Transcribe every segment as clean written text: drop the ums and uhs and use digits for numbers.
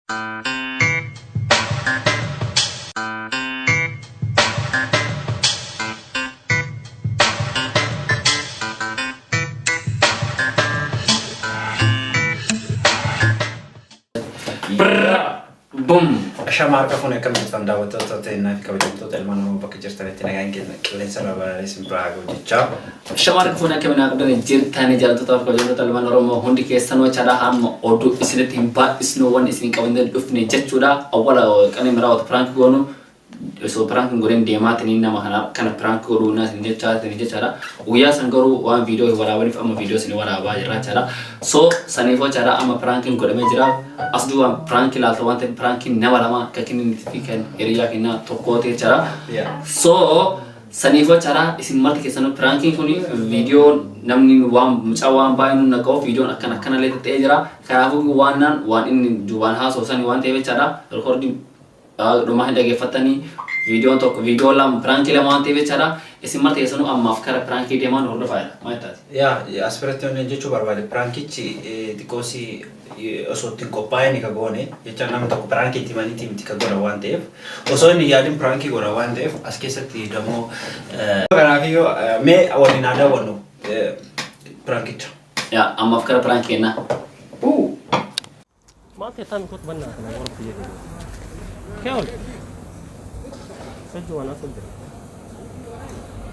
Boom! Shamarka fune kan tanda wato tena kabajento telmano bakijirtane tinagan kelen saraba isim prago jicha shamarka fune kan naqdan jirtane jalto tar kabajento telmano romo hundi kesano chada ham odu isine timpa isno wan isin kabande dufne jechuda awala kan marawat prank gonu so prank ngoren dematini nama kana prank goruna sin jecha uya sangaru wan video warawani ama video sin warawa jira chada so sanifo chada ama prank ngoreme jira asdu wan prank la tawante prank nawalama kakini notification area kina tokote chada so sanifo chada isin mat kesano prank kuni video namni wan mucawan bayinu nako video akana lete tejira kaabu wanan wan in juwan ha so sani wan tebe chada recording rumah dage fatani video to video lam prank la mante becara isimar tesano amma afkara prank deman order file maita ya aspirazione jechu barbade prank ci tikosi oso tinko paini ka gone yecha nam to prank ti mani tim tika gora wante oso ni yadim prank gora wante askesati damo grafio me awinada wono prank ya amma afkara prank na ما تهتم كنت بنا أنا ورب بيجي كيول سجوا أنا سجل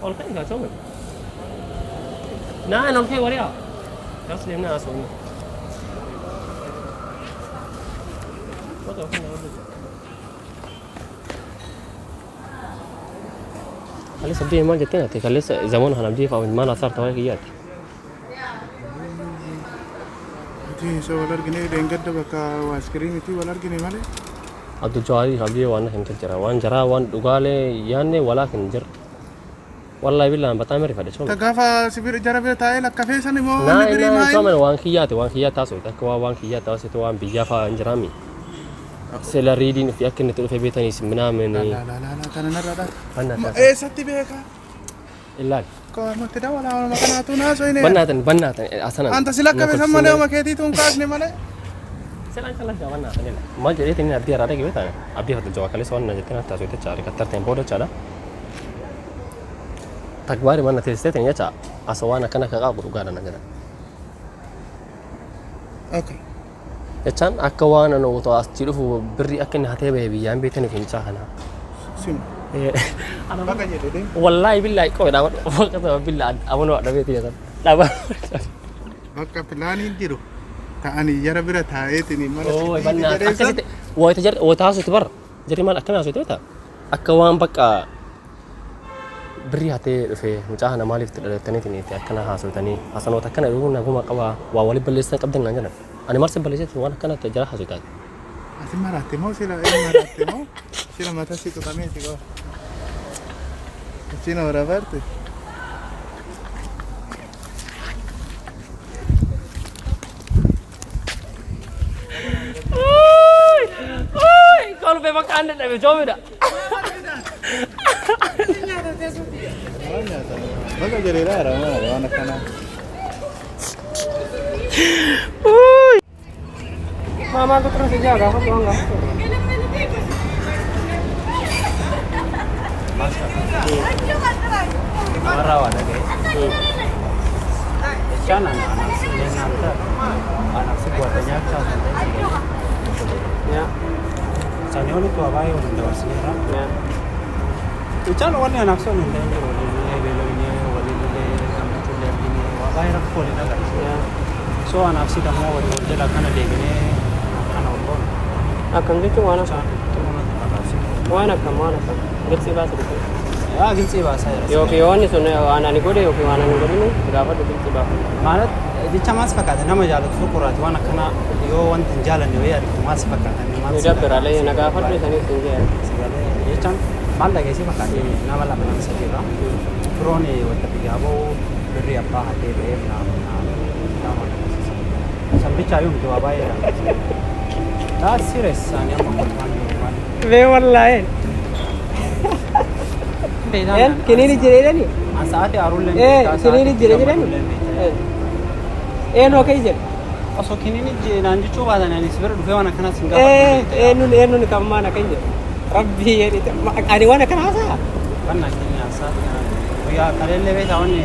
أول كين كاتوم نا أنا كي وريا كاس لينا أسوي ما توقفنا خلي سبدي ما جتنا تخلي زمان هنبدي فاهم ما نصار توي كيات so walar gini dengar baka waskrim itu walar gini male adu jari habie wan hem jara wan jara wan dugale yanne walakin jar wallahi billahi batamari fade chon tagafa sibir jara be tae la cafe sani mo biri mai na so wan khiyat taso ta ko wan khiyat taso to wan bijafa anjarami sela reading fi akin to fe betani simna men la tanana rada anna satti beka illa kau mau tidak wala makan atu na so ini bannatan asana anta silak ka sama ne ma keti tun kas ne male selan kala jawana tanila ma jere tin abdi arada ke betana abdi hatu jawa kale son na jetina taso te chari katar tempo do chala takbari manna te ste tin yacha asawana kana ka qabu gana najara okay yachan akawana no to astirufu birri akin hatebe biyan betani kin chahana sim ana baka je dede wallahi billahi ko da wata billahi amono da beti ya da ba baka plani diru ta ani yara bira ta etini mala oh banna akasite wo tajar wo tasu tibar jari mal akana so teta akawan baka bri hate fe mujahana malif tani tani akana ha so tani asano takana runa guma qawa wa wali balista qabdan najana ani marse balista wana kana tajara ha so tata así maratemo si la matas si tú también chico chino ahora aparte uy kalau be makan da be jomi da baka jadi rara mana anak-anak uy mama ko terus jaga ko enggak marawa da guys chana anak si buat banyak ya sanyo ni to abayo nda wasira ya chana wani anak so nda ni wali kamtule ni wabai rakko ni daga ya so anak si kamo wali jela kana degene ana won akan gitu wana wana kan gitsi ba su ya gitsi ba sai yo ke wani sunne ana ni gode yo ke wana ni gode ni gafa da gitsi ba malat di chamas fakata nama jalo fukurat wana kana yo wan tinjala ni ya mas fakata ni mas ida perale na gafa da sani sunje sigale ye chan malla ge si fakata na wala mana sakira prone wata bigabo beri apa hate be na sampai cayum tu abai dah serius ani amma kotman be wallahi kini ni jere ni saat arul len kini ni jere ni no kai je Osoo kiniin naan jechuu baatan ani sibira dhufee waan akkanaa sin gaafadhu. Eenyuun kammaan akka hin jedhu. Rabbii jedhite ani waan akkana haasaa. Wanna keenya haasaa yaa kaleellee beektaa wanni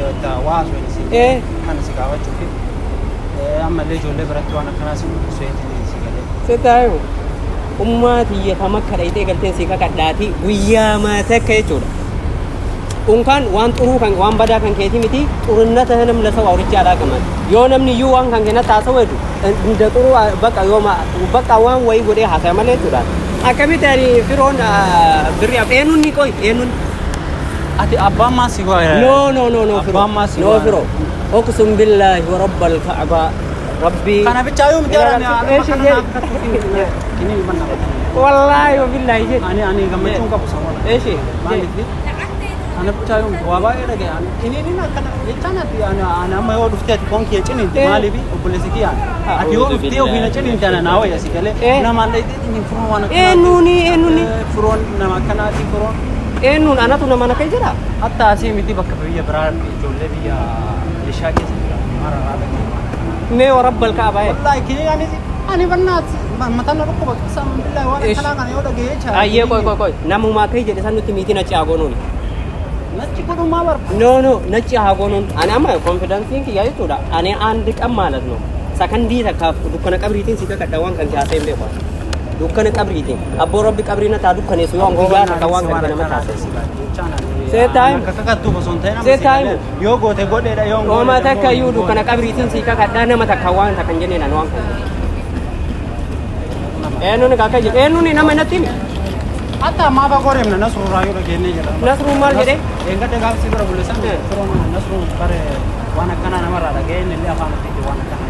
waa asoonis kan si gaafachuufi ammallee ijoollee biratti waan akkanaa sin dhufeetiin si galee. Sitaayu ummaatii kama kadhaitee galteen si kakadhaati guyyaa maata akka jechuudha. Unkaan waan xuruu kan waan badaa kan keetii miti xurunnata nam lasa waa horicha alaa qaban. Yoo namni iyyuu waan kan kenna taasisa weedu inda xuruu bakka yoo bakka waan wayii godhee haasaa malee jechuudha. Akkamitti ani firoon birrii eenyuun ni qoy eenyuun. Ati abbaan maasii go'a. No Abbaan maasii no firo. Oqsum billahi wa rabbal ka'aba rabbi. Kana bichaa yoo miti kiniin manna. Wallahi wa billahi jedh. Ani gammachuun qabu samoodha. Eeshi. Maaliif? Kana bichaa yoo waa baay'ee dhaga'e kiniin akkana jechaan ati ani amma yoo dhuftee ati foon kee ciniinti maaliif obboleessi kiyyaa ati yoo dhuftee ofiina ciniinti ana naa wayya si galee namaan dhayitee firoon waan akkanaa eenyuuni firoon nama akkanaati firoon eenyuun anatu nama na kai jira hatta asii miti bakka biyya biraa ijoollee biyya Lishaa keessa jira mara raaba mee wa rabbal kaaba wallahi kiniin ani bannaat mataan rukkuba qasam billahi waan akkanaa kana yoo dhaga'ee jaa ayyee koy namumaa kai jedhe san nutti miitii nachi agoonuuni nachi godhumaa bar no nachi agoonuun ani amma konfidansiin kiyyaa jechuudha ani andi qam ማለት ነው sakandii takkaaf dukkana qabriitiin si kakadha waan kan kaasee hin beeku dukkana qabriitiin abboo rabbi qabriina taa dukkaneessu yoo guyyaa takka waan kan nama taasise seetaayim kakakattuu osoo hin ta'in seetaayim yoo goote godheedha yoo ooma takka iyyuu dukkana qabriitiin si kakadha nama takka waan takka hin jenneen waan kan eenyuun kakka jedhe eenyuun nama natti himi hatta maafa koreemna nasruu raayuu dhageenyee jira nasruu maal jedhe eeggadde gaafsi bira bulleessan firoon nasruu bare waan akkanaa namarraa dhageenye illee afaan itti waan akkanaa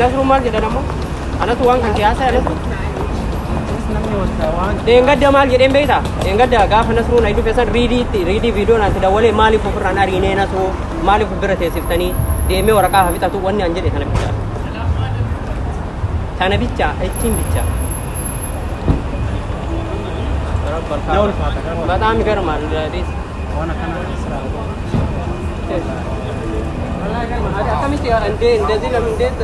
nasruu maal jedhe namoo anatu waan kan siyaasa jedhe namni wasta waan deengadda maal jedheen beekta deengadda gaafa nasruun ay dhufe san riidii viidiyoon ati dawwalee maaliif ofirraan ariinee nasruu maaliif bira teessiftanii deemee waraqaa hafixatu wanni an jedhe tana bicha achiin bicha በጣም ይገርማል ዲስ ዋና ካና ስራ አካሚት እንደ እንደዚህ ለምን እንዴት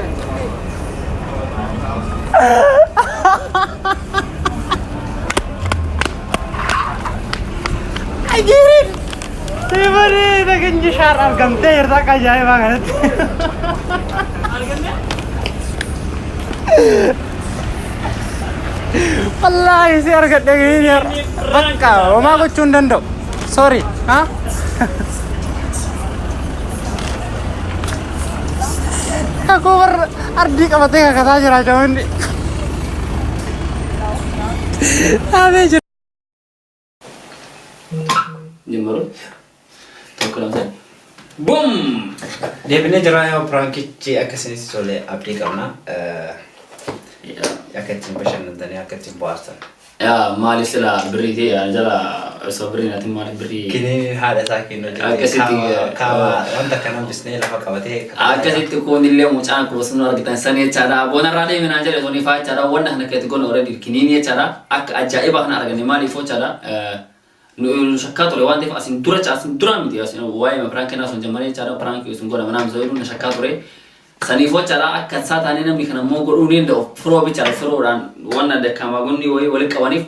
አይጂሪን ተበሬ ተገኝ ሻር አርገምቴ ይርታቃ ጃይ ባገነት والله سير قد يا بكا وما قلت ندندو سوري ها aku ardi kamatnya kata aja raja mandi abe Jemur tokulan saya boom deebinee jira yoo prankichi akkasinis tole abdii qabna yakkatiin bashannantanii akkasiin bohaartan ya maali sila birriiti ya jala osoo birrii naatiin maali birrii kiniin haadha isaa kennu akkasitti kaaba wanta kanaan bisnee lafa qabatee akkasitti kunillee mucaan kuusuma argitan san jechaadha boonarraa deeminaa jedhe suni faa jechaadha wanna kana keetti goona already kiniin jechaadha akka ajaa'ibaa kana arganne maaliif jechaadha nu shakkaa ture waan ta'eef asin dura miti asin waa'ee prank kana sun jammaree jechaadha prank sun goona manaa misoo jedhu na shakkaa ture sanii fochaadha akka saataanii namni kana immoo godhuu ni danda'u firoo bichaadha firoodhaan waan adda kamaa gunni waliin qabaniif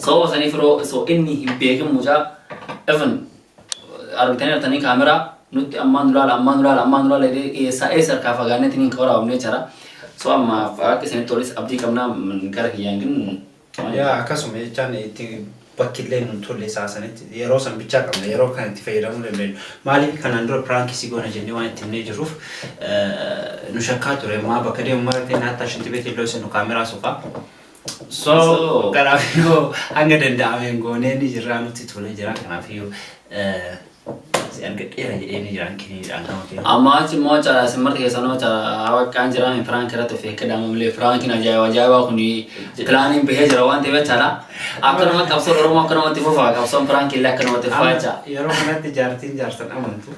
sababa sanii firoo osoo inni hin beekin mucaa even argitanii artanii kaameraa nutti ammaan duraala eessaa harkaa fagaanneetiin hin waraabamne jechaadha so amma akka isinitti tolis abdii qabnaa gara kiyyaan gin yaa akkasuma jechaan itti bakkillee nun tolle saasanitti yeroo san bichaa qabna yeroo kan itti fayyadamuu dandeenyu maaliif kanaan dura pirankii goona jennee waan itti himnee jirruuf nu shakkaa ture maa bakka deemu maratee naattaa shinti beetii illoo isinu kaameraa sofaa so kanaafiyyuu hanga danda'ameen goonee ni jirraa nutti tolee jira kanaafiyyuu si argadheera jedhee ni jiraan kiniidhaan kama keessa amma achi immoo cara simarti keessa noo cara awakkaan jiraan prank irratti of eeggadamulee prankiin ajaa'ibaa kun pilaaniin bahee jira waan ta'eef jechaadha akkanuma qabsoon oromoo akkanumatti fufaa qabsoon prank illee akkanumatti fufaa jecha yeroo kanatti jaartiin jaarsan amantu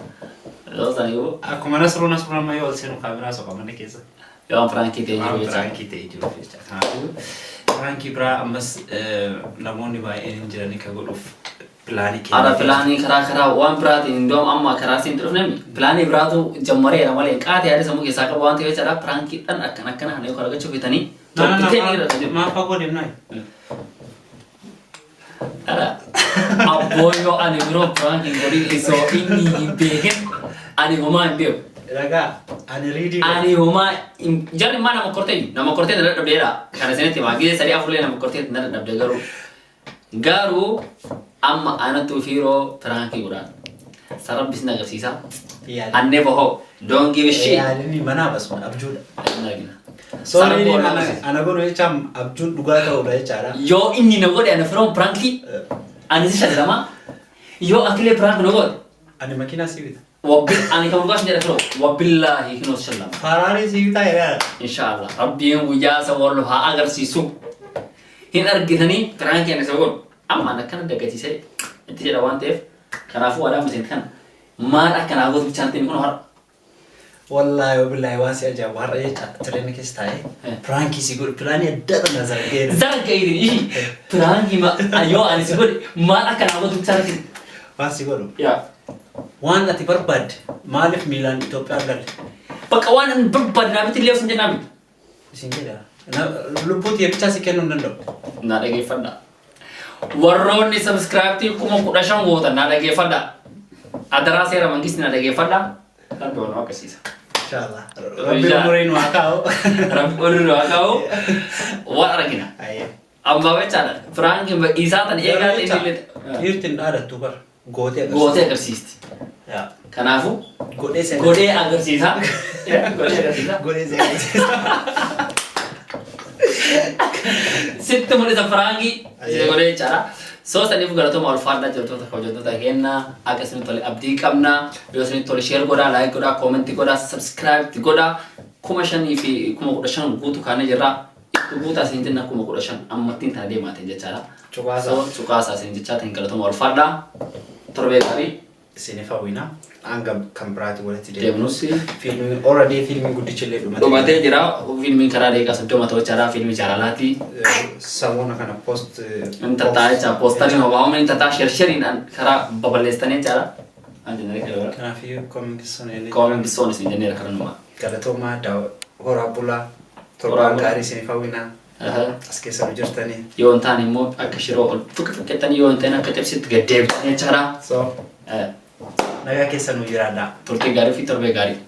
loosaniibu akkuma nasruun amma yoo ol seenu kaameraa soqa mana keessa yoo pranki ta'e jiru jecha pranki ta'e jiru jecha kanaafuu pranki biraa ammas namoonni baay'een jiranii ka godhuuf Pilaanii Ada pilaanii karaa waan biraatiin indoom amma karaa siin dhufnemi pilaanii biraatu jammareera malee qaatee yaada sammuu keessaa qabu waan ta'eef jedha piraankiidhaan akkana hanee kora gachuu fitanii maa fagoo deemnaa ada abboyo ani biro pranking godin iso inni hin beekin ani homaa hin beeku ragaa ani riidii ani homaa jarri maa nama kortee na dhabdeedha kana sanitti maagii sadii afurlee nama kortee na dhabde garuu amma anatu fiiroo pranking godhaan sarabbis na agarsiisa I never hope don't give a shit yaalini manaa basuma abjuudha nagina sorry ni ana godhu jecham abjuun dhugaa ta'uudha jechaadha yoo inni na godhe ana firoon pranking ani si shadama yoo akile prank no godhe ani makiinaa siibita ani kan gosh jara firo wabillahi kino sallam Ferrari siibita yaa inshallah rabbiin guyyaa sa wallo ha agarsiisu hin argitanii prank yana sa godhu amma ana kana dagatise itti jedha waan ta'eef kanaafuu wala misin kan maal akkana godhu chantiin kun har wallahi wabillahi waasi ajaa'ib har'a jecha tireen keessa taa'ee prank si godhu pilaanii adda adda zargeeri prank ma ayo ani si godhu maal akkana godhu chantiin waasi godhu ya waan ati barbaadde maaliif miilaan Itoophiyaa galle bakka waan an barbaadde naamiti leew sin jennaami isin jedha lubbuuti bichaa si kennuu hin danda'u na dhageeffadha warroonni subscribe kuma 15 gootan na dhageeffadha adaraa seera mangisni na dhageeffadha kan doon akkasiisa inshallah rabbi umuriin waa kaa'u rabbi umuriin waa kaa'u waan argina amma bechaadha frank isaatan eegaa ta'e hirtin dhaadhattu bar gootee agarsiisti yaa kanaafu godhee agarsiisa sitti mul'isa franki godhee jechaadha soo saniif galatuma ulfaadhaa jirtoota hojjettoota keenya akka isin tole abdii qabna yoo isin tole share godhaa like godhaa comment godhaa subscribe godhaa 5,000 fi 15,000 guutu kaane jirra itti guutaa isin jenna 15,000 ammattiin tana deemaate jechaadha cuqaasaa isin jechaatiin galatuma ulfaadhaa torbee gaarii isinif hawwina hanga kan biraatti walitti deemnusi filmi already filmi guddichillee dhumatee jira filmiin karaa deeqaa 30 ta'uchaadha filmi jaalalaati samoona kana post intataa jecha poostariin hobaa'uma intataa shersheriidhaan karaa baballeessitanii jechaadha kanaafii koomingisoon isin jenneera karanuma galatoomaa horaa bulaa torbaan gaarii isinif hawwina as keessa nu jirtanii yoo hin taane immoo akka shiroo ol fakkeettanii yoo hin taane akka xibsitti gaddeebitanii jechaadha nagaa keessa nu jiraadha turtii gaarii fi torbee gaarii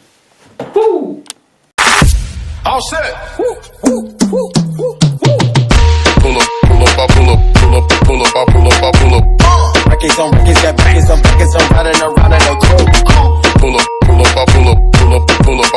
All set. Pull up, pull up, pull up, pull up, pull up, pull up. Records on records, got records on records, I'm riding around in a coupe. Pull up, pull up, pull up, pull up, pull up.